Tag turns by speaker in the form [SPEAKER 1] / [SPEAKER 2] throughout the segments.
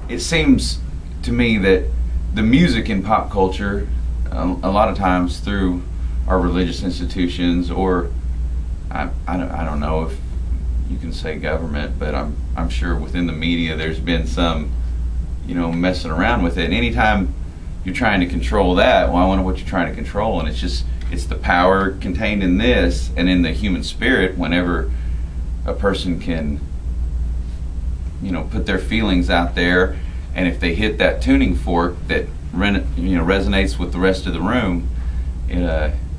[SPEAKER 1] it seems to me that the music in pop culture, a lot of times through our religious institutions, or I don't know if you can say government, but I'm sure within the media there's been some, messing around with it. And anytime you're trying to control that, well, I wonder what you're trying to control. And it's the power contained in this and in the human spirit. Whenever a person can, put their feelings out there, and if they hit that tuning fork that resonates with the rest of the room,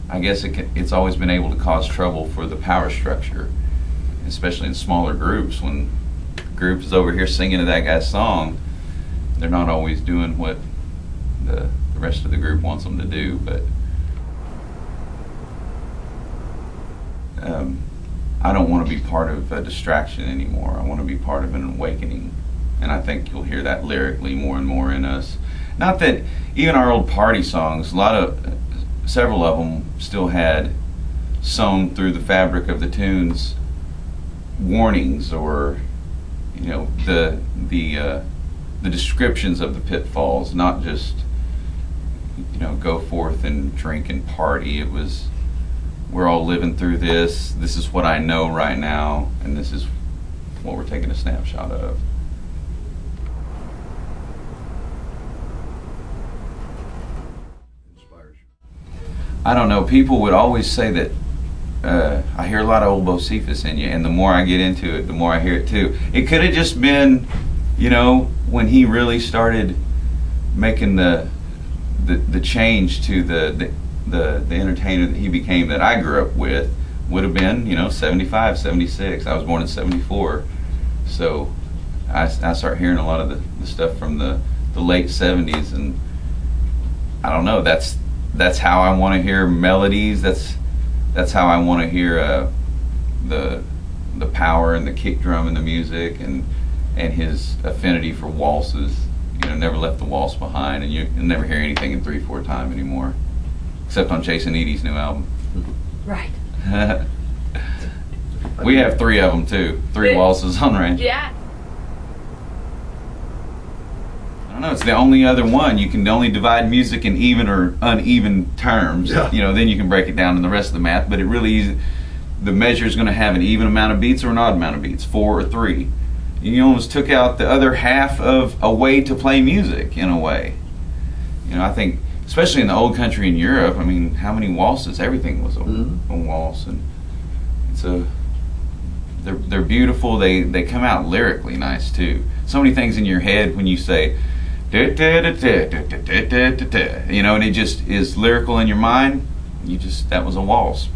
[SPEAKER 1] I guess it's always been able to cause trouble for the power structure, especially in smaller groups. When the group is over here singing to that guy's song, they're not always doing what the rest of the group wants them to do. But I don't want to be part of a distraction anymore. I want to be part of an awakening, and I think you'll hear that lyrically more and more in us. Not that even our old party songs, several of them still had sewn through the fabric of the tunes warnings, or the descriptions of the pitfalls, not just go forth and drink and party. It was, we're all living through this. This is what I know right now, and this is what we're taking a snapshot of. I don't know. People would always say that I hear a lot of old Bocephus in you, and the more I get into it, the more I hear it too. It could have just been, when he really started making the change to the entertainer that he became, that I grew up with, would have been 75, 76. I was born in 74, so I start hearing a lot of the stuff from the late 70s, and I don't know. That's how I want to hear melodies. That's how I want to hear the power and the kick drum and the music, and his affinity for waltzes. Never left the waltz behind, and you'll never hear anything in 3/4 time anymore, except on Jason Eady's new album.
[SPEAKER 2] Right.
[SPEAKER 1] We have 3 of them too. 3 waltzes on Ranch.
[SPEAKER 2] Yeah.
[SPEAKER 1] I don't know, it's the only other one. You can only divide music in even or uneven terms.
[SPEAKER 3] Yeah.
[SPEAKER 1] Then you can break it down in the rest of the math, but it really is, the measure is going to have an even amount of beats or an odd amount of beats, 4 or 3. You almost took out the other half of a way to play music, in a way. I think, especially in the old country in Europe, I mean, how many waltzes? Everything was a waltz, and they're beautiful. They come out lyrically nice too. So many things in your head when you say, and it just is lyrical in your mind. That was a waltz.